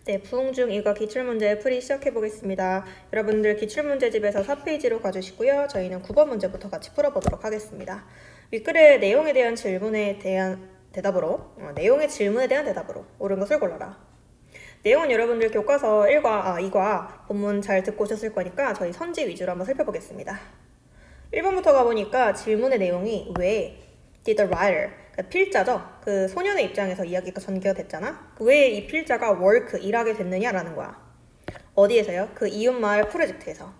네, 부응 중 이과 기출문제 풀이 시작해보겠습니다. 여러분들 기출문제집에서 4페이지로 가주시고요. 저희는 9번 문제부터 같이 풀어보도록 하겠습니다. 윗글의 내용에 대한 질문에 대한 대답으로, 내용의 질문에 대한 대답으로 옳은 것을 골라라. 내용은 여러분들 교과서 2과 본문 잘 듣고 오셨을 거니까 저희 선지 위주로 한번 살펴보겠습니다. 1번부터 가보니까 질문의 내용이 왜 did the writer, 그러니까 필자죠. 그 소년의 입장에서 이야기가 전개가 됐잖아. 왜 이 필자가 work, 일하게 됐느냐라는 거야. 어디에서요? 그 이웃마을 프로젝트에서.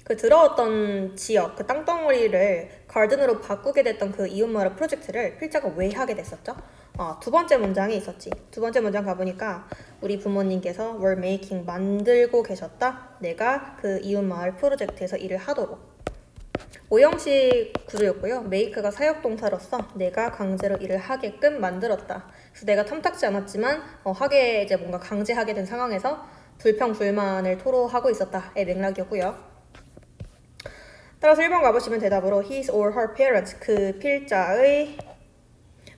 그 들어왔던 지역, 그 땅덩어리를 가든으로 바꾸게 됐던 그 이웃마을 프로젝트를 필자가 왜 하게 됐었죠? 두 번째 문장이 있었지. 두 번째 문장 가보니까 우리 부모님께서 were making, 만들고 계셨다. 내가 그 이웃마을 프로젝트에서 일을 하도록. 오형식 구조였고요. make가 사역동사로서 내가 강제로 일을 하게끔 만들었다. 그래서 내가 탐탁지 않았지만 하게 이제 뭔가 강제하게 된 상황에서 불평불만을 토로하고 있었다의 맥락이었고요. 따라서 1번 가보시면 대답으로 his or her parents, 그 필자의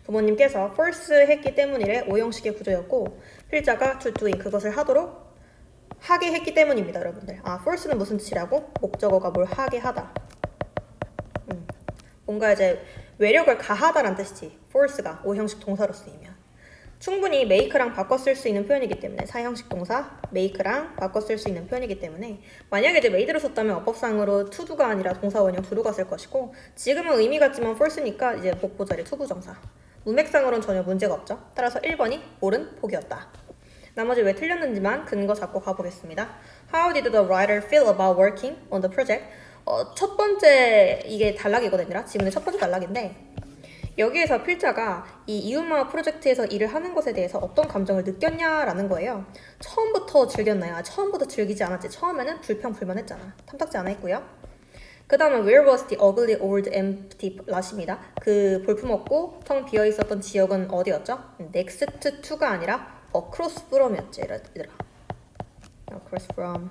부모님께서 force 했기 때문이래. 오형식의 구조였고 필자가 to doing, 그것을 하도록 하게 했기 때문입니다. 여러분들. force는 무슨 뜻이라고? 목적어가 뭘 하게 하다. 뭔가 이제 외력을 가하다란 뜻이지. force가 오형식 동사로 쓰이면 충분히 make랑 바꿔 쓸 수 있는 표현이기 때문에 사형식 동사 make랑 바꿔 쓸 수 있는 표현이기 때문에 만약에 이제 made로 썼다면 어법상으로 to do가 아니라 동사 원형 to do가 쓸 것이고 지금은 의미 같지만 force니까 이제 복부자리 투부정사. 문맥상으로는 전혀 문제가 없죠. 따라서 1번이 옳은 보기였다. 나머지 왜 틀렸는지만 근거 잡고 가보겠습니다. How did the writer feel about working on the project? 첫 번째 이게 단락이거든요. 지문의 첫 번째 단락인데 여기에서 필자가 이 이웃마을 프로젝트에서 일을 하는 것에 대해서 어떤 감정을 느꼈냐라는 거예요. 처음부터 즐겼나요? 처음부터 즐기지 않았지. 처음에는 불평불만했잖아. 탐탁지 않아 했고요. 그 다음에 Where was the ugly old empty lot입니다. 그 볼품없고 텅 비어있었던 지역은 어디였죠? next to가 아니라 across from이었지 얘들아. across from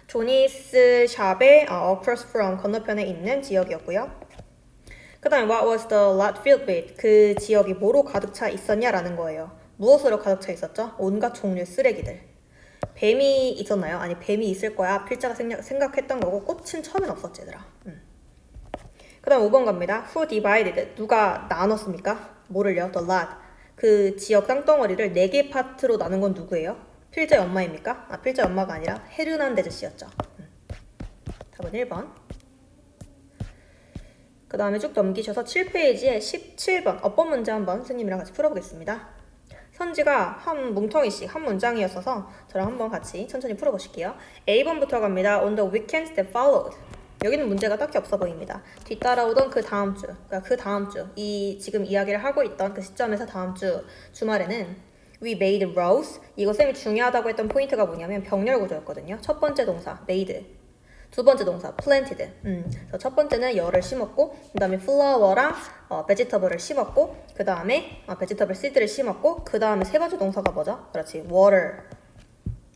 조니스 샵의 across from 건너편에 있는 지역이었고요. 그 다음에 what was the lot filled with? 그 지역이 뭐로 가득 차 있었냐라는 거예요. 무엇으로 가득 차 있었죠? 온갖 종류의 쓰레기들. 뱀이 있었나요? 아니 뱀이 있을 거야. 필자가 생각했던 거고 꽃은 처음엔 없었지 얘들아. 그 다음 5번 갑니다. Who divided? 누가 나눴습니까? 뭐를요? The lot. 그 지역 땅덩어리를 4개 파트로 나눈 건 누구예요? 필자의 엄마입니까? 필자의 엄마가 아니라 헤르난데즈 씨였죠. 답은 1번. 그 다음에 쭉 넘기셔서 7페이지에 17번 어법 문제 한번 선생님이랑 같이 풀어보겠습니다. 선지가 한 뭉텅이씩 한 문장이었어서 저랑 한번 같이 천천히 풀어보실게요. A번부터 갑니다. On the weekends that followed. 여기는 문제가 딱히 없어 보입니다. 뒤따라오던 그 다음 주, 그러니까 그 다음 주, 이 지금 이야기를 하고 있던 그 시점에서 다음 주 주말에는 We made rows. 이거 쌤이 중요하다고 했던 포인트가 뭐냐면 병렬 구조였거든요. 첫 번째 동사 made, 두 번째 동사 planted. 그래서 첫 번째는 열을 심었고, 그 다음에 flower랑 vegetable을 심었고, 그 다음에 vegetable seed를 심었고, 그 다음에 세 번째 동사가 뭐죠? 그렇지, water.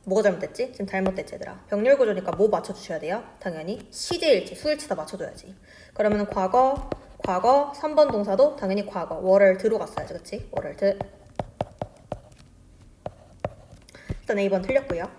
뭐가 잘못됐지? 지금 잘못됐지 얘들아. 병렬 구조니까 뭐 맞춰주셔야 돼요? 당연히 시제일치, 수일치 다 맞춰줘야지. 그러면 과거 3번 동사도 당연히 과거 water 드로 갔어야지. 그치? water 드. 일단 A번 틀렸고요.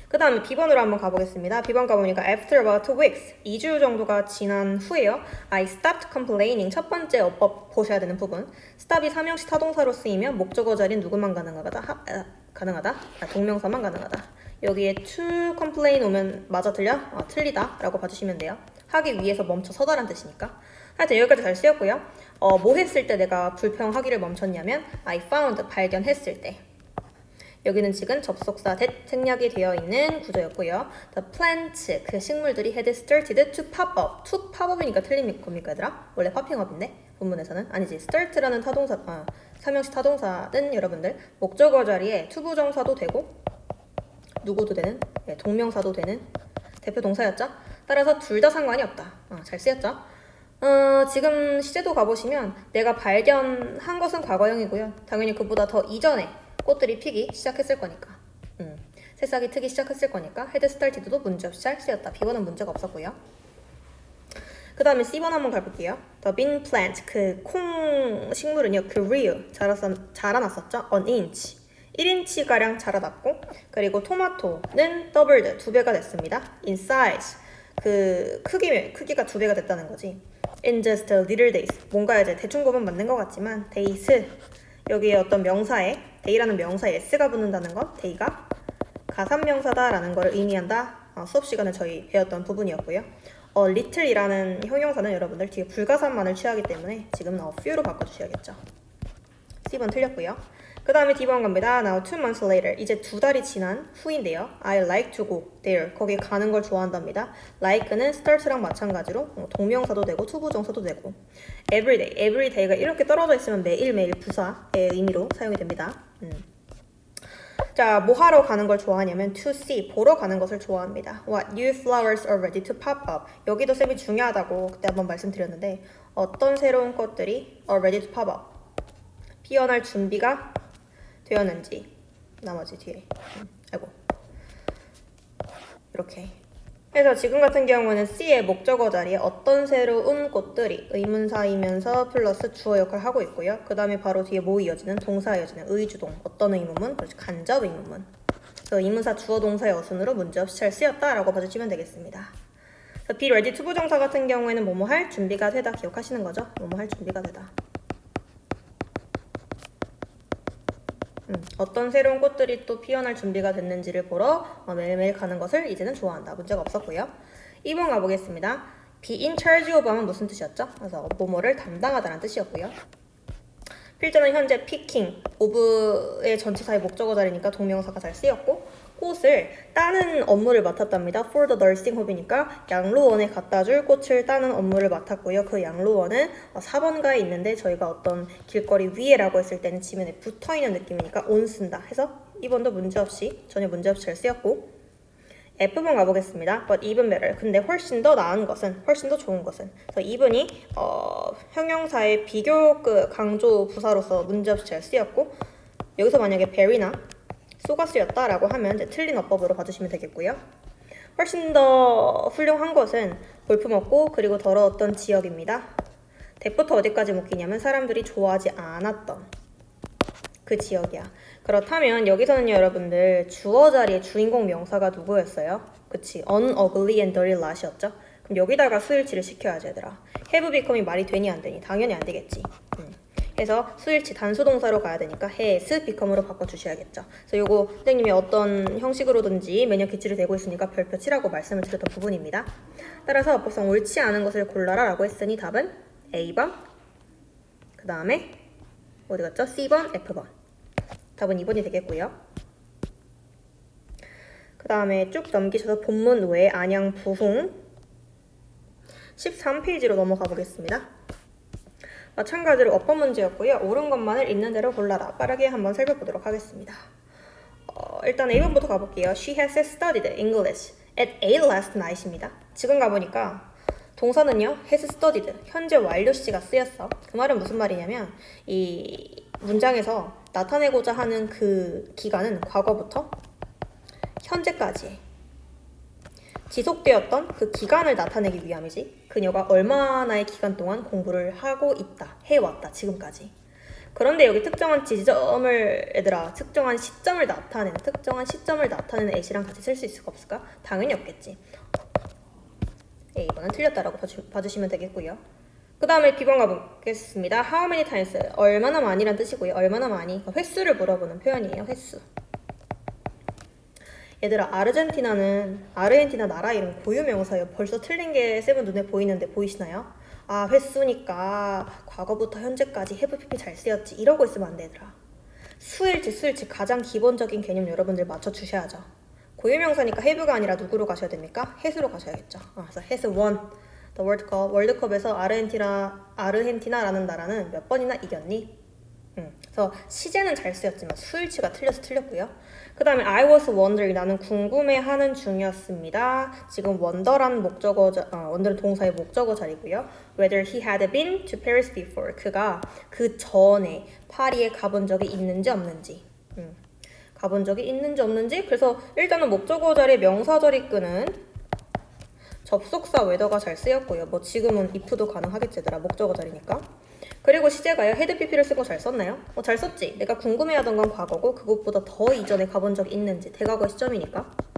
그 다음에 B번으로 한번 가보겠습니다. B번 가보니까 After about 2 weeks, 2주 정도가 지난 후에요. I stopped complaining. 첫 번째 어법 보셔야 되는 부분. stop이 삼형식 타동사로 쓰이면 목적어 자리는 누구만 가능하다? 동명사만 가능하다. 여기에 to complain 오면 맞아 틀려? 틀리다 라고 봐주시면 돼요. 하기 위해서 멈춰 서다란 뜻이니까. 하여튼 여기까지 잘 쓰였고요. 뭐 했을 때 내가 불평하기를 멈췄냐면 I found, 발견했을 때. 여기는 지금 접속사 that 생략이 되어 있는 구조였고요. The plants, 그 식물들이 had started to pop up. to pop up이니까 틀린 겁니까 얘들아? 원래 popping up인데 본문에서는 아니지. start라는 타동사, 삼형식 타동사는 여러분들 목적어 자리에 투부정사도 되고 누구도 되는, 동명사도 되는 대표 동사였죠. 따라서 둘 다 상관이 없다. 잘 쓰였죠. 지금 시제도 가보시면 내가 발견한 것은 과거형이고요. 당연히 그보다 더 이전에 꽃들이 피기 시작했을 거니까. 새싹이 트기 시작했을 거니까 헤드 스타트도 문제없이 잘 쓰였다. B번은 문제가 없었고요. 그 다음에 C번 한번 가볼게요. The bean plant, 그 콩 식물은요, grew, 자라났었죠? An inch, 1인치가량 자라났고, 그리고 토마토는 doubled, 2배가 됐습니다. In size, 그 크기가 2배가 됐다는 거지. In just a little days, 뭔가 이제 대충 보면 맞는 것 같지만 days, 여기에 어떤 명사에 day라는 명사에 s가 붙는다는 건 day가 가산명사다라는 것을 의미한다. 수업 시간에 저희 배웠던 부분이었고요. little이라는 형용사는 여러분들 뒤에 불가산만을 취하기 때문에 지금은 few로 바꿔주셔야겠죠. C번 틀렸고요. 그 다음에 D번 갑니다. Now 2 months later, 이제 2달이 지난 후인데요. I like to go there, 거기에 가는 걸 좋아한답니다. like는 start랑 마찬가지로 동명사도 되고 투부정사도 되고 everyday, everyday가 이렇게 떨어져 있으면 매일매일 부사의 의미로 사용이 됩니다. 자, 뭐 하러 가는 걸 좋아하냐면 to see, 보러 가는 것을 좋아합니다. What new flowers are ready to pop up. 여기도 쌤이 중요하다고 그때 한번 말씀드렸는데 어떤 새로운 꽃들이 are ready to pop up. 피어날 준비가 되었는지. 나머지 뒤에. 아이고. 이렇게. 그래서 지금 같은 경우는 C의 목적어 자리에 어떤 새로운 꽃들이 의문사이면서 플러스 주어 역할을 하고 있고요. 그 다음에 바로 뒤에 뭐 이어지는 동사 이어지는 의주동 어떤 의문문? 그렇지 간접 의문문. 그래서 의문사 주어 동사의 어순으로 문제없이 잘 쓰였다라고 봐주시면 되겠습니다. 그래서 be ready to 부정사 같은 경우에는 뭐뭐 할 준비가 되다 기억하시는 거죠? 뭐뭐 할 준비가 되다. 어떤 새로운 꽃들이 또 피어날 준비가 됐는지를 보러 매일매일 가는 것을 이제는 좋아한다. 문제가 없었고요. 2번 가보겠습니다. be in charge of 하면 무슨 뜻이었죠? 그래서 뭐뭐를 담당하다라는 뜻이었고요. 필자는 현재 picking, of의 전치사의 목적어 자리니까 동명사가 잘 쓰였고 꽃을 따는 업무를 맡았답니다. for the nursing home이니까 양로원에 갖다 줄 꽃을 따는 업무를 맡았고요. 그 양로원은 4번가에 있는데 저희가 어떤 길거리 위에라고 했을 때는 지면에 붙어있는 느낌이니까 on 쓴다 해서 2번도 문제없이 전혀 문제없이 잘 쓰였고 F번 가보겠습니다. But even better. 근데 훨씬 더 나은 것은, 훨씬 더 좋은 것은. 그래서 even이 형용사의 비교 강조 부사로서 문제없이 잘 쓰였고 여기서 만약에 very나 so가 쓰였다라고 하면 이제 틀린 어법으로 봐주시면 되겠고요. 훨씬 더 훌륭한 것은 볼품없고 그리고 더러웠던 지역입니다. that부터 어디까지 묶이냐면 사람들이 좋아하지 않았던 그 지역이야. 그렇다면 여기서는 여러분들 주어 자리의 주인공 명사가 누구였어요? 그치, unugly and dirty lat이었죠? 그럼 여기다가 수일치를 시켜야지 얘들아. have become이 말이 되니 안 되니? 당연히 안 되겠지. 그래서 수일치 단수동사로 가야 되니까 has become으로 바꿔주셔야겠죠. 그래서 요거 선생님이 어떤 형식으로든지 매년 기출이 되고 있으니까 별표 치라고 말씀을 드렸던 부분입니다. 따라서 어법상 옳지 않은 것을 골라라 라고 했으니 답은 A번, 그 다음에 어디 갔죠? C번, F번. 답은 2번이 되겠고요. 그 다음에 쭉 넘기셔서 본문 외에 안양 부흥 13페이지로 넘어가 보겠습니다. 마찬가지로 어법 문제였고요. 옳은 것만을 있는 대로 골라라. 빠르게 한번 살펴보도록 하겠습니다. 일단 A번부터 가볼게요. She has studied English at 8 last night입니다. 지금 가보니까 동사는요. has studied, 현재 완료시가 쓰였어. 그 말은 무슨 말이냐면 이 문장에서 나타내고자 하는 그 기간은 과거부터 현재까지 지속되었던 그 기간을 나타내기 위함이지 그녀가 얼마나의 기간 동안 공부를 하고 있다, 해왔다, 지금까지. 그런데 여기 특정한 지점을 특정한 시점을 나타내는 at이랑 같이 쓸 수 있을까 없을까? 당연히 없겠지. A번은 틀렸다라고 봐주시면 되겠고요. 그 다음에 B번 가보겠습니다. How many times? 얼마나 많이란 뜻이고요. 얼마나 많이? 횟수를 물어보는 표현이에요. 횟수. 얘들아, 아르헨티나 나라 이름 고유명사예요. 벌써 틀린 게 쌤은 눈에 보이는데 보이시나요? 아, 횟수니까 과거부터 현재까지 have PP 잘 쓰였지. 이러고 있으면 안 돼, 얘들아. 수일치 가장 기본적인 개념 여러분들 맞춰주셔야죠. 고유명사니까 have가 아니라 누구로 가셔야 됩니까? has로 가셔야겠죠. 그래서 has won the World Cup. 월드컵에서 아르헨티나라는 나라는 몇 번이나 이겼니? 그래서 시제는 잘 쓰였지만 수일치가 틀려서 틀렸고요. 그 다음에 I was wondering, 나는 궁금해하는 중이었습니다. 지금 wonder란 wonder는 동사의 목적어 자리고요. Whether he had been to Paris before, 그가 그 전에 파리에 가본 적이 있는지 없는지. 가본 적이 있는지 없는지. 그래서 일단은 목적어 자리에 명사 자리 끄는 접속사 whether가 잘 쓰였고요. 뭐 지금은 if도 가능하겠지 얘들아. 목적어 자리니까. 그리고 시제가요. had pp를 쓴 거 잘 썼나요? 잘 썼지. 내가 궁금해하던 건 과거고 그것보다 더 이전에 가본 적 있는지 대과거 시점이니까.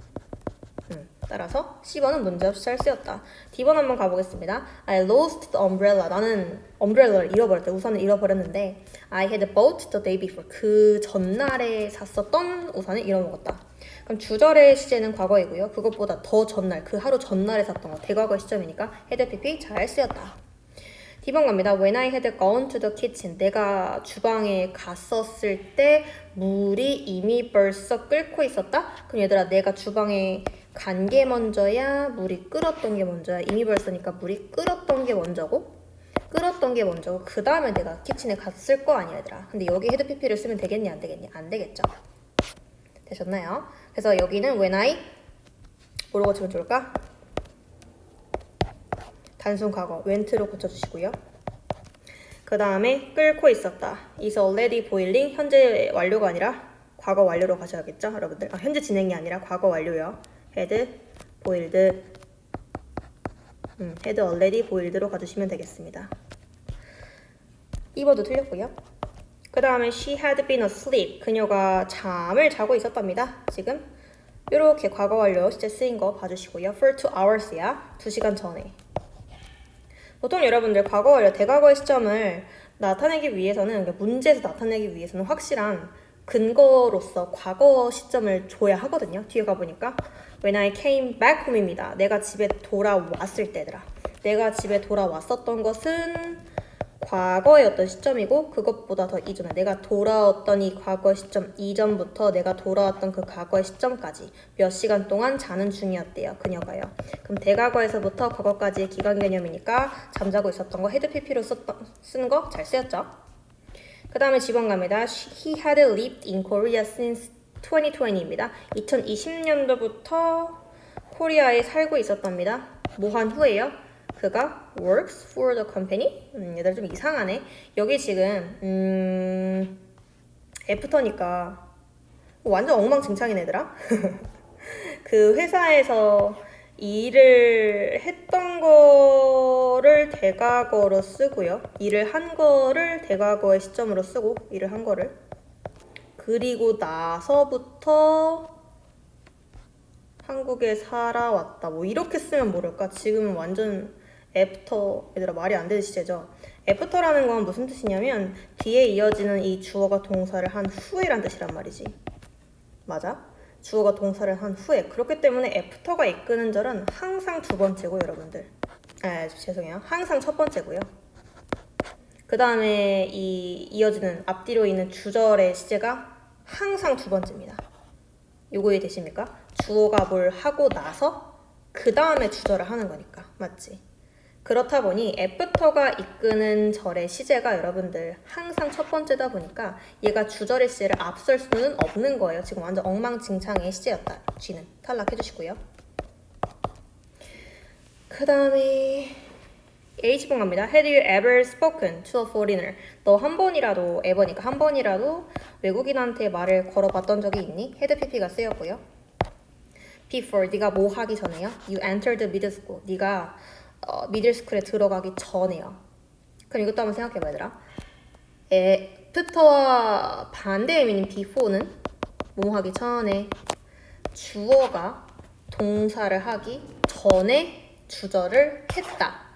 따라서 C번은 문제없이 잘 쓰였다. D번 한번 가보겠습니다. I lost the umbrella. 나는 umbrel라를 잃어버렸대. 우산을 잃어버렸는데 I had bought the day before. 그 전날에 샀었던 우산을 잃어먹었다. 그럼 주절의 시제는 과거이고요. 그것보다 더 전날, 그 하루 전날에 샀던 거 대과거 시점이니까 had pp 잘 쓰였다. D번 갑니다. When I had gone to the kitchen. 내가 주방에 갔었을 때 물이 이미 벌써 끓고 있었다? 그럼 얘들아 내가 주방에 간 게 먼저야? 물이 끓었던 게 먼저야? 이미 벌써니까 물이 끓었던 게 먼저고 그 다음에 내가 키친에 갔을 거 아니야 얘들아. 근데 여기 헤드 pp를 쓰면 되겠니 안 되겠니? 안 되겠죠. 되셨나요? 그래서 여기는 when I 뭐로 고치면 좋을까? 단순 과거 went로 고쳐주시고요. 그 다음에 끓고 있었다. is already boiling. 현재 완료가 아니라 과거 완료로 가셔야겠죠 여러분들. 현재 진행이 아니라 과거 완료요. had boiled had already boiled로 가주시면 되겠습니다. 2번도 틀렸고요. 그 다음에 she had been asleep. 그녀가 잠을 자고 있었답니다. 지금 이렇게 과거 완료 시제 쓰인 거 봐주시고요. for 2 hours야. 2시간 전에. 보통 여러분들 과거 완료 대과거의 시점을 나타내기 위해서는 그러니까 문제에서 나타내기 위해서는 확실한 근거로서 과거 시점을 줘야 하거든요. 뒤에 가보니까 When I came back home입니다. 내가 집에 돌아왔을 때더라. 내가 집에 돌아왔었던 것은 과거의 어떤 시점이고 그것보다 더 이전에 내가 돌아왔던 이 과거 시점 이전부터 내가 돌아왔던 그 과거의 시점까지 몇 시간 동안 자는 중이었대요. 그녀가요. 그럼 대과거에서부터 과거까지의 기간 개념이니까 잠자고 있었던 거 헤드 pp로 쓰는 거 잘 쓰였죠. 그 다음에 지번 갑니다. He had lived in Korea since 2020입니다. 2020년도부터 코리아에 살고 있었답니다. 뭐 한 후에요? 그가 works for the company? 얘들 좀 이상하네. 여기 지금 애프터니까 완전 엉망진창이네 얘들아. 그 회사에서 일을 했던 거를 대과거로 쓰고요. 일을 한 거를 대과거의 시점으로 쓰고 일을 한 거를 그리고 나서부터 한국에 살아왔다. 뭐 이렇게 쓰면 모를까? 지금은 완전 애프터 얘들아 말이 안 되는 시제죠. 애프터라는 건 무슨 뜻이냐면 뒤에 이어지는 이 주어가 동사를 한 후에란 뜻이란 말이지. 맞아? 주어가 동사를 한 후에. 그렇기 때문에 애프터가 이끄는 절은 항상 두 번째고 여러분들. 죄송해요. 항상 첫 번째고요. 그 다음에 이 이어지는 앞뒤로 있는 주절의 시제가 항상 두 번째입니다. 요거 이해되십니까? 주어가 뭘 하고 나서 그 다음에 주절을 하는 거니까. 맞지? 그렇다 보니 애프터가 이끄는 절의 시제가 여러분들 항상 첫 번째다 보니까 얘가 주절의 시제를 앞설 수는 없는 거예요. 지금 완전 엉망진창의 시제였다. G는 탈락해 주시고요. 그 다음에 H번 갑니다. Had you ever spoken to a foreigner? 너 한 번이라도, 에버니까 한 번이라도 외국인한테 말을 걸어봤던 적이 있니? Had pp가 쓰였고요. Before, 네가 뭐 하기 전에요? You entered middle school. 네가 미들스쿨에 들어가기 전에요. 그럼 이것도 한번 생각해봐 얘들아. 애프터와 반대의 의미인 before는 뭐 하기 전에 주어가 동사를 하기 전에 주절을 했다.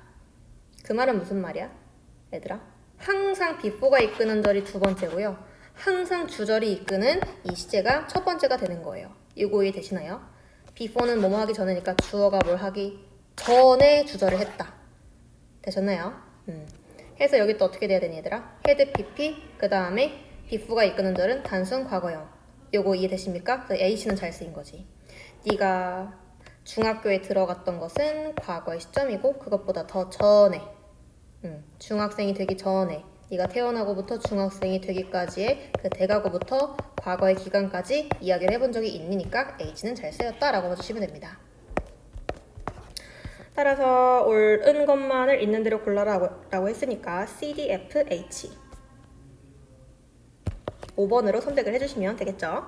그 말은 무슨 말이야? 얘들아 항상 before가 이끄는 절이 두 번째고요. 항상 주절이 이끄는 이 시제가 첫 번째가 되는 거예요. 이거 이해되시나요? before는 뭐뭐 하기 전에니까 주어가 뭘 하기 전에 주절을 했다. 되셨나요? 해서 여기 또 어떻게 돼야 되니 얘들아? had pp 그 다음에 before가 이끄는 절은 단순 과거형. 요거 이해되십니까? H는 잘 쓰인 거지. 네가 중학교에 들어갔던 것은 과거의 시점이고 그것보다 더 전에 중학생이 되기 전에 네가 태어나고부터 중학생이 되기까지의 그 대과거부터 과거의 기간까지 이야기를 해본 적이 있으니까 H는 잘 쓰였다라고 봐주시면 됩니다. 따라서 옳은 것만을 있는 대로 골라라고 했으니까 C, D, F, H 5번으로 선택을 해주시면 되겠죠.